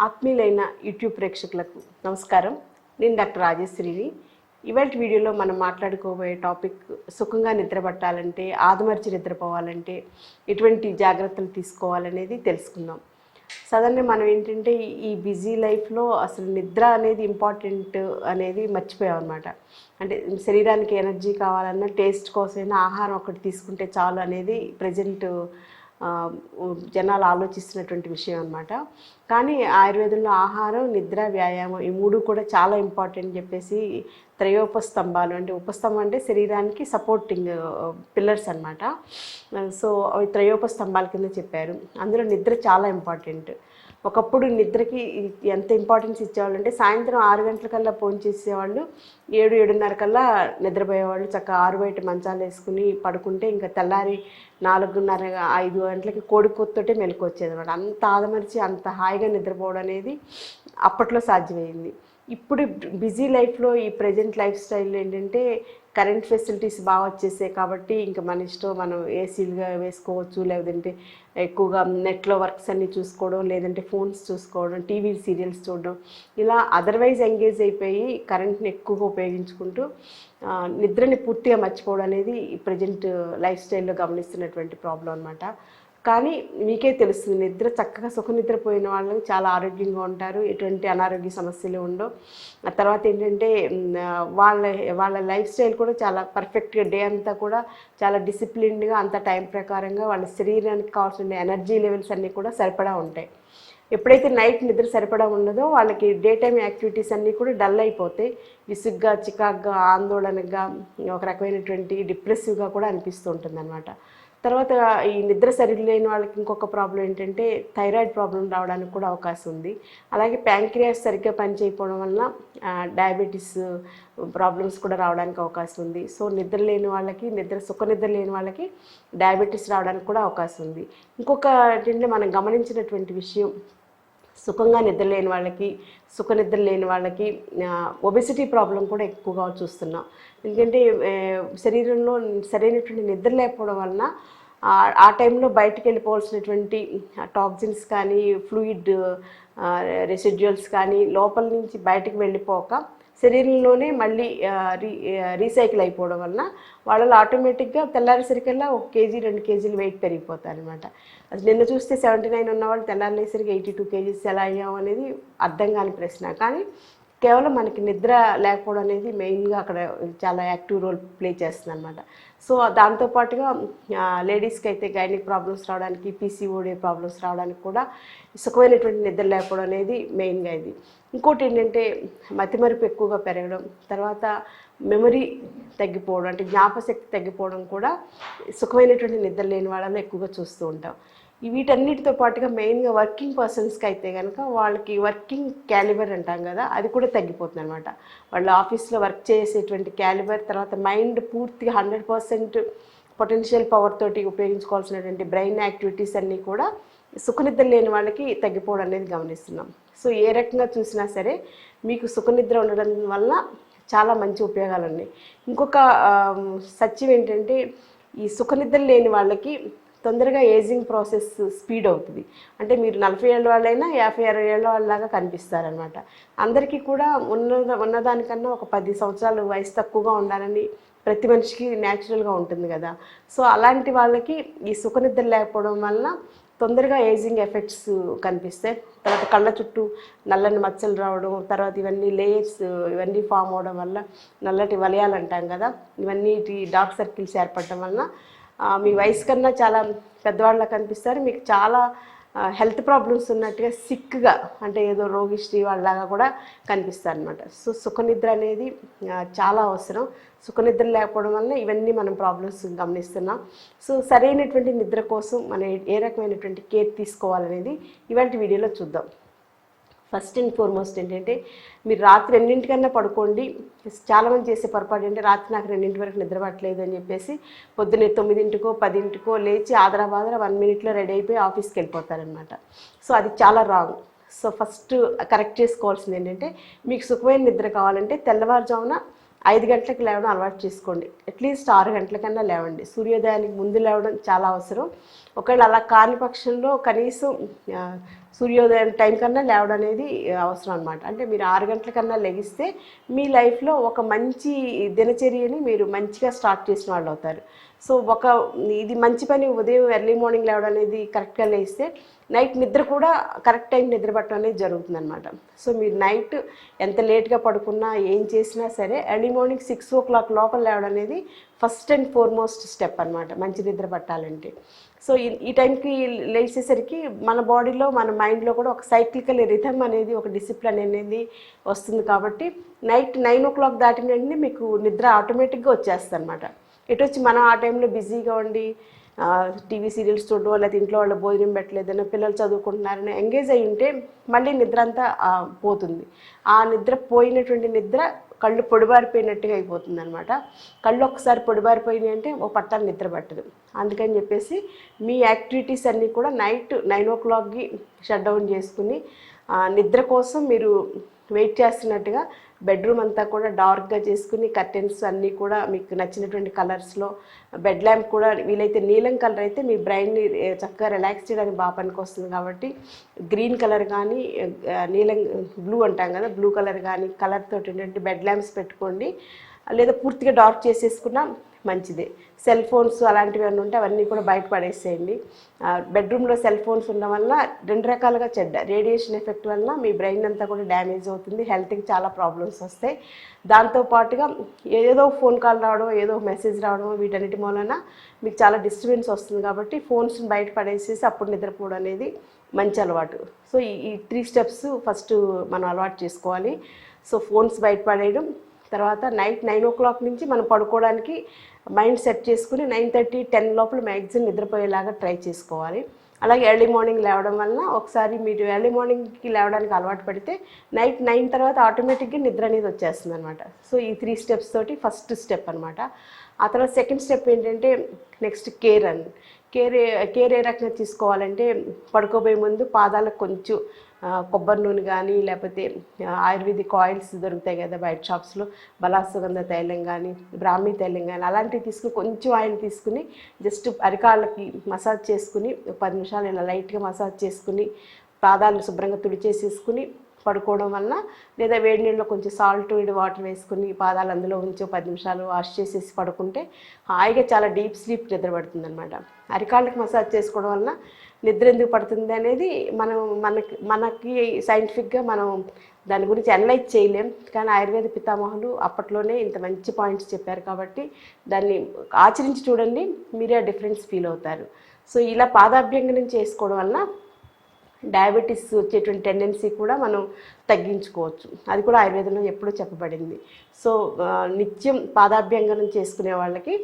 ఆత్మీయులైన YouTube ప్రేక్షకులకు నమస్కారం. నేను డాక్టర్ రాజేశ్వరిని. ఇవాళ వీడియోలో మనం మాట్లాడుకోబోయే టాపిక్ సుఖంగా నిద్రపట్టాలంటే, ఆదమర్చి నిద్రపోవాలంటే ఎటువంటి జాగ్రత్తలు తీసుకోవాలనేది తెలుసుకుందాం. సాధారణంగా మనం ఏంటంటే ఈ బిజీ లైఫ్లో అసలు నిద్ర అనేది ఇంపార్టెంట్ అనేది మర్చిపోయాం అనమాట. అంటే శరీరానికి ఎనర్జీ కావాలన్నా, టేస్ట్ కోసమైనా ఆహారం ఒకటి తీసుకుంటే చాలు అనేది ప్రజెంట్ జనాలు ఆలోచిస్తున్నటువంటి విషయం అనమాట. కానీ ఆయుర్వేదంలో ఆహారం, నిద్ర, వ్యాయామం ఈ మూడు కూడా చాలా ఇంపార్టెంట్ చెప్పేసి త్రయోపస్తంభాలు, అంటే ఉపస్తంభం అంటే శరీరానికి సపోర్టింగ్ పిల్లర్స్ అనమాట. సో అవి త్రయోపస్తంభాల కింద చెప్పారు. అందులో నిద్ర చాలా ఇంపార్టెంట్. ఒకప్పుడు నిద్రకి ఎంత ఇంపార్టెన్స్ ఇచ్చేవాళ్ళు అంటే సాయంత్రం 6 గంటలకల్లా ఫోన్ చేసేవాళ్ళు, 7-7:30 కల్లా నిద్రపోయేవాళ్ళు. చక్కగా 6 బయట మంచాలు వేసుకుని పడుకుంటే ఇంకా తెల్లారి 4:30-5 గంటలకి కోడికొత్తోటే మెలకు వచ్చేది అనమాట. అంత ఆదమరిచి అంత హాయిగా నిద్రపోవడం అనేది అప్పట్లో సాధ్యమైంది. ఇప్పుడు బిజీ లైఫ్లో ఈ ప్రజెంట్ లైఫ్ స్టైల్ ఏంటంటే కరెంట్ ఫెసిలిటీస్ బాగా వచ్చేసాయి కాబట్టి ఇంకా మన ఇష్టం మనం ఏసీలుగా వేసుకోవచ్చు, లేదంటే ఎక్కువగా నెట్లో వర్క్స్ అన్నీ చూసుకోవడం, లేదంటే ఫోన్స్ చూసుకోవడం, టీవీ సీరియల్స్ చూడడం, ఇలా అదర్వైజ్ ఎంగేజ్ అయిపోయి కరెంట్ని ఎక్కువగా ఉపయోగించుకుంటూ నిద్రని పూర్తిగా మర్చిపోవడం అనేది ఈ ప్రజెంట్ లైఫ్ స్టైల్లో గమనిస్తున్నటువంటి ప్రాబ్లం అనమాట. కానీ మీకే తెలుస్తుంది, నిద్ర చక్కగా సుఖనిద్రపోయిన వాళ్ళు చాలా ఆరోగ్యంగా ఉంటారు, ఎటువంటి అనారోగ్య సమస్యలు ఉండవు. ఆ తర్వాత ఏంటంటే వాళ్ళ లైఫ్ స్టైల్ కూడా చాలా పర్ఫెక్ట్గా, డే అంతా కూడా చాలా డిసిప్లిన్డ్గా, అంత టైం ప్రకారంగా వాళ్ళ శరీరానికి కావాల్సిన ఎనర్జీ లెవెల్స్ అన్నీ కూడా సరిపడా ఉంటాయి. ఎప్పుడైతే నైట్ నిద్ర సరిపడా ఉండదో వాళ్ళకి డే టైం యాక్టివిటీస్ అన్నీ కూడా డల్ అయిపోతాయి. విసుగ్గా, చికాగ్గా, ఆందోళనగా, ఒక రకమైనటువంటి డిప్రెసివ్గా కూడా అనిపిస్తూ ఉంటుంది అనమాట. తర్వాత ఈ నిద్ర సరిలేని వాళ్ళకి ఇంకొక ప్రాబ్లం ఏంటంటే థైరాయిడ్ ప్రాబ్లం రావడానికి కూడా అవకాశం ఉంది. అలాగే ప్యాంక్రియాస్ సరిగ్గా పనిచేయకపోవడం వలన డయాబెటీస్ ప్రాబ్లమ్స్ కూడా రావడానికి అవకాశం ఉంది. సో నిద్ర లేని వాళ్ళకి, సుఖనిద్ర లేని వాళ్ళకి డయాబెటీస్ రావడానికి కూడా అవకాశం ఉంది. ఇంకొక ఏంటంటే మనం గమనించినటువంటి విషయం, సుఖంగా నిద్రలేని వాళ్ళకి, సుఖనిద్ర లేని వాళ్ళకి ఒబెసిటీ ప్రాబ్లం కూడా ఎక్కువగా చూస్తున్నాం. ఎందుకంటే శరీరంలో సరైనటువంటి నిద్ర లేకపోవడం వలన ఆ టైంలో బయటికి వెళ్ళిపోవాల్సినటువంటి టాక్సిన్స్ కానీ, ఫ్లూయిడ్ రెసిడ్యువల్స్ కానీ లోపల నుంచి బయటికి వెళ్ళిపోక శరీరంలోనే మళ్ళీ రీసైకిల్ అయిపోవడం వలన వాళ్ళలో ఆటోమేటిక్గా తెల్లారేసరికల్లా 1 కేజీ 2 కేజీలు వెయిట్ పెరిగిపోతారనమాట. అది నిన్న చూస్తే 79 ఉన్నవాళ్ళు తెల్లారేసరికి 82 కేజీస్ ఎలా అయ్యాం అనేది అర్థం కాని ప్రశ్న. కానీ కేవలం మనకి నిద్ర లేకపోవడం అనేది మెయిన్గా అక్కడ చాలా యాక్టివ్ రోల్ ప్లే చేస్తుంది అనమాట. సో దాంతోపాటుగా లేడీస్కి అయితే గైనిక్ ప్రాబ్లమ్స్ రావడానికి, పీసీఓడి ప్రాబ్లమ్స్ రావడానికి కూడా సుఖమైనటువంటి నిద్ర లేకపోవడం అనేది మెయిన్గా ఇది. ఇంకోటి ఏంటంటే మతిమరుపు ఎక్కువగా పెరగడం, తర్వాత మెమరీ తగ్గిపోవడం, అంటే జ్ఞాపశక్తి తగ్గిపోవడం కూడా సుఖమైనటువంటి నిద్ర లేని వాళ్ళలో ఎక్కువగా చూస్తూ ఉంటాం. వీటన్నిటితో పాటుగా మెయిన్గా వర్కింగ్ పర్సన్స్కి అయితే కనుక వాళ్ళకి వర్కింగ్ క్యాలిబర్ అంటాం కదా, అది కూడా తగ్గిపోతుంది అనమాట. వాళ్ళు ఆఫీస్లో వర్క్ చేసేటువంటి క్యాలిబర్, తర్వాత మైండ్ పూర్తిగా 100% పొటెన్షియల్ పవర్ తోటి ఉపయోగించుకోవాల్సినటువంటి బ్రెయిన్ యాక్టివిటీస్ అన్నీ కూడా సుఖనిద్ర లేని వాళ్ళకి తగ్గిపోవడం అనేది గమనిస్తున్నాం. సో ఏ రకంగా చూసినా సరే మీకు సుఖనిద్ర ఉండడం వల్ల చాలా మంచి ఉపయోగాలు ఉన్నాయి. ఇంకొక సత్యం ఏంటంటే ఈ సుఖనిద్ర లేని వాళ్ళకి తొందరగా ఏజింగ్ ప్రాసెస్ స్పీడ్ అవుతుంది. అంటే మీరు 40 ఏళ్ళ వాళ్ళైనా 50-60 ఏళ్ళ వాళ్ళలాగా కనిపిస్తారనమాట. అందరికీ కూడా ఉన్నదానికన్నా ఒక 10 సంవత్సరాలు వయసు తక్కువగా ఉండాలని ప్రతి మనిషికి న్యాచురల్గా ఉంటుంది కదా. సో అలాంటి వాళ్ళకి ఈ సుఖనిద్ర లేకపోవడం వలన తొందరగా ఏజింగ్ ఎఫెక్ట్స్ కనిపిస్తాయి. తర్వాత కళ్ళ చుట్టూ నల్లని మచ్చలు రావడం, తర్వాత ఇవన్నీ లేయర్స్ ఇవన్నీ ఫామ్ అవడం వల్ల నల్లటి వలయాలు అంటాం కదా, ఇవన్నీ డార్క్ సర్కిల్స్ ఏర్పడటం వలన మీ వయసు కన్నా చాలా పెద్దవాళ్ళ కనిపిస్తారు. మీకు చాలా హెల్త్ ప్రాబ్లమ్స్ ఉన్నట్టుగా, సిక్గా, అంటే ఏదో రోగిష్టి వాళ్ళలాగా కూడా కనిపిస్తారు అనమాట. సో సుఖనిద్ర అనేది చాలా అవసరం. సుఖనిద్ర లేకపోవడం వల్ల ఇవన్నీ మనం ప్రాబ్లమ్స్ గమనిస్తున్నాం. సో సరైనటువంటి నిద్ర కోసం మనం ఏ రకమైనటువంటి కేర్ తీసుకోవాలనేది ఇవాళ వీడియోలో చూద్దాం. ఫస్ట్ అండ్ ఫార్మోస్ట్ ఏంటంటే మీరు రాత్రి 2 పడుకోండి. చాలామంది చేసే పొరపాటు ఏంటంటే రాత్రి నాకు 2 వరకు నిద్ర పట్టలేదు అని చెప్పేసి పొద్దున్నే 9కో 10కో లేచి ఆదరాబాదరా 1 మినిట్లో రెడీ అయిపోయి ఆఫీస్కి వెళ్ళిపోతారనమాట. సో అది చాలా రాంగ్. సో ఫస్ట్ కరెక్ట్ చేసుకోవాల్సింది ఏంటంటే మీకు సుఖమైన నిద్ర కావాలంటే తెల్లవారుజామున 5 గంటలకు లేవడం అలవాటు చేసుకోండి. అట్లీస్ట్ 6 గంటలకన్నా లేవండి. సూర్యోదయానికి ముందు లేవడం చాలా అవసరం. ఒకవేళ అలా కాని పక్షంలో కనీసం సూర్యోదయం టైం కన్నా లేవడం అనేది అవసరం అనమాట. అంటే మీరు 6 గంటల కన్నా లెగిస్తే మీ లైఫ్లో ఒక మంచి దినచర్యని మీరు మంచిగా స్టార్ట్ చేసిన వాళ్ళు అవుతారు. సో ఇది మంచి పని. ఉదయం ఎర్లీ మార్నింగ్ లేవడం అనేది కరెక్ట్గా లేస్తే నైట్ నిద్ర కూడా కరెక్ట్ టైం నిద్ర పట్టడం అనేది జరుగుతుందన్నమాట. సో మీరు నైట్ ఎంత లేట్గా పడుకున్నా ఏం చేసినా సరే ఎర్లీ మార్నింగ్ 6 o'clock లోపల లేవడం అనేది ఫస్ట్ అండ్ ఫార్మోస్ట్ స్టెప్ అనమాట మంచి నిద్ర పట్టాలంటే. సో ఈ టైంకి లేచేసరికి మన బాడీలో మన మైండ్లో కూడా ఒక సైక్లికల్ రిథమ్ అనేది ఒక డిసిప్లిన్ అనేది వస్తుంది. కాబట్టి నైట్ 9 o'clock దాటిన వెంటనే మీకు నిద్ర ఆటోమేటిక్గా వచ్చేస్తుంది అనమాట. ఎటు వచ్చి మనం ఆ టైంలో బిజీగా ఉండి టీవీ సీరియల్స్ చూడడం, లేకపోతే ఇంట్లో వాళ్ళ భోజనం పెట్టలేదని, పిల్లలు చదువుకుంటున్నారని ఎంగేజ్ అయి ఉంటే మళ్ళీ నిద్ర అంతా పోతుంది. ఆ నిద్ర పోయినటువంటి నిద్ర కళ్ళు పొడిబారిపోయినట్టుగా అయిపోతుంది అనమాట. కళ్ళు ఒకసారి పొడిబారిపోయినాయి అంటే ఒక పట్టాలు నిద్ర పట్టదు. అందుకని చెప్పేసి మీ యాక్టివిటీస్ అన్నీ కూడా నైట్ 9 o'clockకి షట్ డౌన్ చేసుకుని నిద్ర కోసం మీరు వెయిట్ చేస్తున్నట్టుగా బెడ్రూమ్ అంతా కూడా డార్క్గా చేసుకుని కర్టెన్స్ అన్నీ కూడా మీకు నచ్చినటువంటి కలర్స్లో, బెడ్ ల్యాంప్ కూడా వీలైతే నీలం కలర్ అయితే మీ బ్రెయిన్ని చక్కగా రిలాక్స్ చేయడానికి బాగా పనికి వస్తుంది. కాబట్టి గ్రీన్ కలర్ కానీ నీలం బ్లూ అంటాం కదా, బ్లూ కలర్ కానీ కలర్ తోటి ఏంటంటే బెడ్ ల్యాంప్స్ పెట్టుకోండి. లేదా పూర్తిగా డార్క్ చేసేసుకున్నా మంచిదే. సెల్ ఫోన్స్ అలాంటివి అన్నీ ఉంటే అవన్నీ కూడా బయట పడేసేయండి. బెడ్రూమ్లో సెల్ ఫోన్స్ ఉండడం వల్ల 2 రకాలుగా చెడ్డ. రేడియేషన్ ఎఫెక్ట్ వలన మీ బ్రెయిన్ అంతా కూడా డ్యామేజ్ అవుతుంది, హెల్త్కి చాలా ప్రాబ్లమ్స్ వస్తాయి. దాంతోపాటుగా ఏదో ఫోన్ కాల్ రావడం, ఏదో మెసేజ్ రావడం, వీటన్నిటి మూలన మీకు చాలా డిస్టర్బెన్స్ వస్తుంది. కాబట్టి ఫోన్స్ని బయట పడేసేసి అప్పుడు నిద్రపోవడం అనేది మంచి అలవాటు. సో ఈ 3 steps ఫస్ట్ మనం అలవాటు చేసుకోవాలి. సో ఫోన్స్ బయట పడేయడం, తర్వాత నైట్ 9 o'clock నుంచి మనం పడుకోవడానికి మైండ్ సెట్ చేసుకుని 9:30, 10 లోపల మ్యాక్సిమం నిద్రపోయేలాగా ట్రై చేసుకోవాలి. అలాగే ఎర్లీ మార్నింగ్ లేవడం వలన ఒకసారి మీరు ఎర్లీ మార్నింగ్కి లేవడానికి అలవాటు పడితే నైట్ 9 తర్వాత ఆటోమేటిక్గా నిద్ర అనేది వచ్చేస్తుంది అనమాట. సో ఈ 3 steps తోటి ఫస్ట్ స్టెప్ అనమాట. ఆ తర్వాత సెకండ్ స్టెప్ ఏంటంటే నెక్స్ట్ కేర్ అని. కేర్ ఏ రకంగా తీసుకోవాలంటే పడుకోబోయే ముందు పాదాలకు కొంచెం కొబ్బరి నూనె కానీ, లేకపోతే ఆయుర్వేదిక్ ఆయిల్స్ దొరుకుతాయి కదా బయట షాప్స్లో, బలాసుగంధ తైలం కానీ, బ్రాహ్మీ తైలం కానీ అలాంటివి తీసుకుని కొంచెం ఆయిల్ తీసుకుని జస్ట్ అరికాళ్ళకి మసాజ్ చేసుకుని 10 నిమిషాలు ఇలా లైట్గా మసాజ్ చేసుకుని పాదాలను శుభ్రంగా తుడిచేసేసుకుని పడుకోవడం వలన, లేదా వేడి నీళ్ళలో కొంచెం సాల్ట్ వాటర్ వేసుకుని పాదాలు అందులో ఉంచి 10 నిమిషాలు వాష్ చేసేసి పడుకుంటే హాయిగా చాలా డీప్ స్లీప్ నిద్ర పడుతుంది అనమాట. అరికాళ్ళకి మసాజ్ చేసుకోవడం వలన నిద్ర ఎందుకు పడుతుంది అనేది మనకి సైంటిఫిక్గా మనం దాని గురించి అనలైజ్ చేయలేం. కానీ ఆయుర్వేద పితామహులు అప్పట్లోనే ఇంత మంచి పాయింట్స్ చెప్పారు కాబట్టి దాన్ని ఆచరించి చూడండి, మీరే డిఫరెన్స్ ఫీల్ అవుతారు. సో ఇలా పాదాభ్యంగనం చేసుకోవడం వలన డయాబెటీస్ వచ్చేటువంటి టెండెన్సీ కూడా మనం తగ్గించుకోవచ్చు. అది కూడా ఆయుర్వేదంలో ఎప్పుడూ చెప్పబడింది. సో నిత్యం పాదాభ్యంగనం చేసుకునే వాళ్ళకి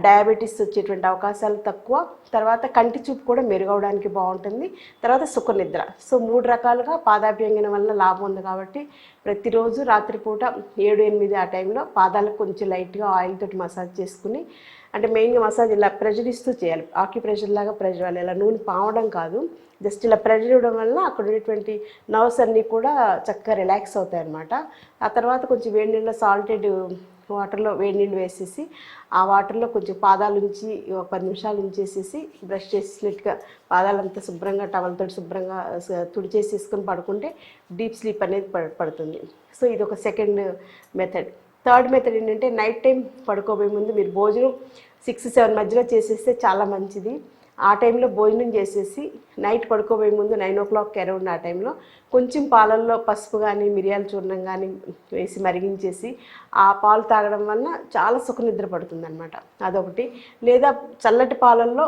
డయాబెటీస్ వచ్చేటువంటి అవకాశాలు తక్కువ, తర్వాత కంటి చూపు కూడా మెరుగవడానికి బాగుంటుంది, తర్వాత సుఖనిద్ర. సో 3 రకాలుగా పాదాభ్యంగనం వల్ల లాభం ఉంది. కాబట్టి ప్రతిరోజు రాత్రిపూట 7-8 ఆ టైంలో పాదాలకు కొంచెం లైట్గా ఆయిల్ తోటి మసాజ్ చేసుకుని, అంటే మెయిన్గా మసాజ్ ఇలా ప్రెషర్ ఇస్తూ చేయాలి. ఆక్యుప్రెషర్ లాగా ప్రెషర్ వాళ్ళు ఇలా నూనె పావడం కాదు, జస్ట్ ఇలా ప్రెషర్ ఇవ్వడం వల్ల అక్కడ ఉన్నటువంటి నర్వ్స్ అన్నీ కూడా చక్కగా రిలాక్స్ అవుతాయి అన్నమాట. ఆ తర్వాత కొంచెం వేడి నీళ్ళలో సాల్టెడ్ వాటర్లో వేడి నీళ్ళు వేసేసి ఆ వాటర్లో కొంచెం పాదాల నుంచి 10 నిమిషాలు ఉంచేసేసి బ్రష్ చేసినట్టుగా పాదాలంతా శుభ్రంగా టవల్తో శుభ్రంగా తుడిచేసేసుకొని పడుకుంటే డీప్ స్లీప్ అనేది పడుతుంది. సో ఇది ఒక సెకండ్ మెథడ్. థర్డ్ మెథడ్ ఏంటంటే నైట్ టైం పడుకోబోయే ముందు మీరు భోజనం 6-7 మధ్యలో చేసేస్తే చాలా మంచిది. ఆ టైంలో భోజనం చేసేసి నైట్ పడుకోబోయే ముందు 9 o'clock అరౌండ్ ఆ టైంలో కొంచెం పాలల్లో పసుపు కానీ మిరియాల చూర్ణం కానీ వేసి మరిగించేసి ఆ పాలు తాగడం వలన చాలా సుఖనిద్ర పడుతుంది అనమాట. అదొకటి. లేదా చల్లటి పాలల్లో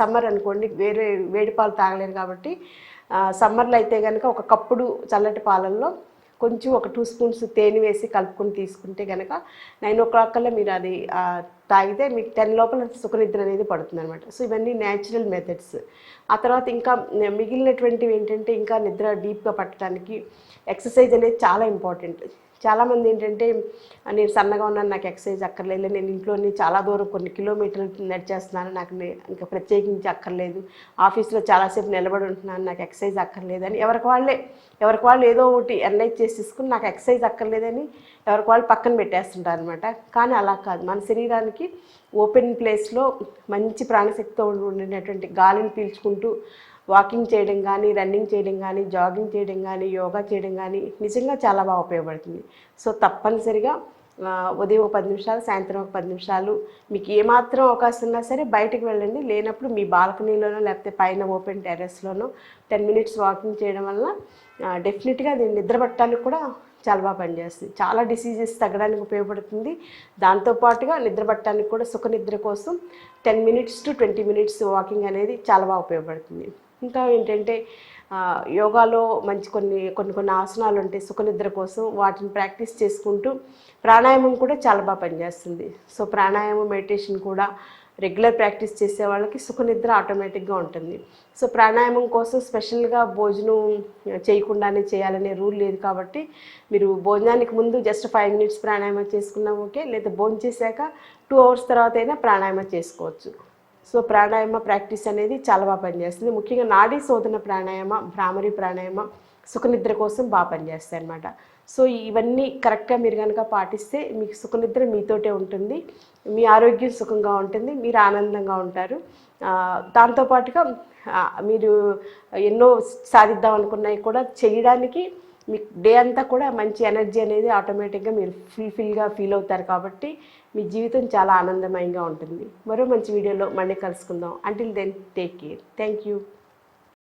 సమ్మర్ అనుకోండి, వేడి పాలు తాగలేరు కాబట్టి సమ్మర్లో అయితే కనుక ఒక కప్పుడు చల్లటి పాలల్లో కొంచెం ఒక 2 స్పూన్స్ తేనె వేసి కలుపుకొని తీసుకుంటే కనుక 9 o'clock కల్లా మీరు అది తాగితే మీకు 10 లోపల సుఖనిద్ర అనేది పడుతుంది అనమాట. సో ఇవన్నీ న్యాచురల్ మెథడ్స్. ఆ తర్వాత ఇంకా మిగిలినటువంటివి ఏంటంటే ఇంకా నిద్ర డీప్గా పట్టడానికి ఎక్సర్సైజ్ అనేది చాలా ఇంపార్టెంట్. చాలామంది ఏంటంటే నేను సన్నగా ఉన్నాను, నాకు ఎక్సర్సైజ్ అక్కర్లేదు, నేను ఇంట్లోని చాలా దూరం కొన్ని కిలోమీటర్లు నడిచేస్తున్నాను, నాకు ఇంకా ప్రత్యేకించి అక్కర్లేదు, ఆఫీస్లో చాలాసేపు నిలబడి ఉంటున్నాను, నాకు ఎక్సర్సైజ్ అక్కర్లేదని ఎవరికి వాళ్ళు ఏదో ఒకటి అనలైజ్ చేసేసుకుని నాకు ఎక్సర్సైజ్ అక్కర్లేదని ఎవరికి వాళ్ళు పక్కన పెట్టేస్తుంటారు అనమాట. కానీ అలా కాదు. మన శరీరానికి ఓపెన్ ప్లేస్లో మంచి ప్రాణశక్తితో ఉండినటువంటి గాలిని పీల్చుకుంటూ వాకింగ్ చేయడం కానీ, రన్నింగ్ చేయడం కానీ, జాగింగ్ చేయడం కానీ, యోగా చేయడం కానీ నిజంగా చాలా బాగా ఉపయోగపడుతుంది. సో తప్పనిసరిగా ఉదయం ఒక 10 నిమిషాలు, సాయంత్రం ఒక 10 నిమిషాలు మీకు ఏమాత్రం అవకాశం ఉన్నా సరే బయటకు వెళ్ళండి. లేనప్పుడు మీ బాల్కనీలోనో లేకపోతే పైన ఓపెన్ టెర్రస్లోనో 10 మినిట్స్ వాకింగ్ చేయడం వల్ల డెఫినెట్గా అది నిద్ర పట్టడానికి కూడా చాలా బాగా పనిచేస్తుంది. చాలా డిసీజెస్ తగ్గడానికి ఉపయోగపడుతుంది. దాంతోపాటుగా నిద్ర పట్టడానికి కూడా సుఖ నిద్ర కోసం 10 మినిట్స్ టు 20 మినిట్స్ వాకింగ్ అనేది చాలా బాగా ఉపయోగపడుతుంది. ఇంకా ఏంటంటే యోగాలో మంచి కొన్ని ఆసనాలు ఉంటాయి సుఖనిద్ర కోసం. వాటిని ప్రాక్టీస్ చేసుకుంటూ ప్రాణాయామం కూడా చాలా బాగా పనిచేస్తుంది. సో ప్రాణాయామం, మెడిటేషన్ కూడా రెగ్యులర్ ప్రాక్టీస్ చేసే వాళ్ళకి సుఖనిద్ర ఆటోమేటిక్గా ఉంటుంది. సో ప్రాణాయామం కోసం స్పెషల్గా భోజనం చేయకుండానే చేయాలనే రూల్ లేదు కాబట్టి మీరు భోజనానికి ముందు జస్ట్ 5 మినిట్స్ ప్రాణాయామం చేసుకున్నా ఓకే, లేదా భోజనం చేశాక 2 అవర్స్ తర్వాత అయినా ప్రాణాయామం చేసుకోవచ్చు. సో ప్రాణాయామ ప్రాక్టీస్ అనేది చాలా బాగా పనిచేస్తుంది. ముఖ్యంగా నాడీ శోధన ప్రాణాయామ, భ్రామరి ప్రాణాయామ సుఖనిద్ర కోసం బాగా పనిచేస్తాయి అన్నమాట. సో ఇవన్నీ కరెక్ట్గా మీరు కనుక పాటిస్తే మీకు సుఖనిద్ర మీతోటే ఉంటుంది, మీ ఆరోగ్యం సుఖంగా ఉంటుంది, మీరు ఆనందంగా ఉంటారు. దాంతోపాటుగా మీరు ఎన్నో సాధిద్దాం అనుకున్నవి కూడా చేయడానికి మీకు డే అంతా కూడా మంచి ఎనర్జీ అనేది ఆటోమేటిక్గా మీరు ఫుల్ఫిల్గా ఫీల్ అవుతారు. కాబట్టి మీ జీవితం చాలా ఆనందమయంగా ఉంటుంది. మరో మంచి వీడియోలో మళ్ళీ కలుసుకుందాం. Until then take care. Thank you.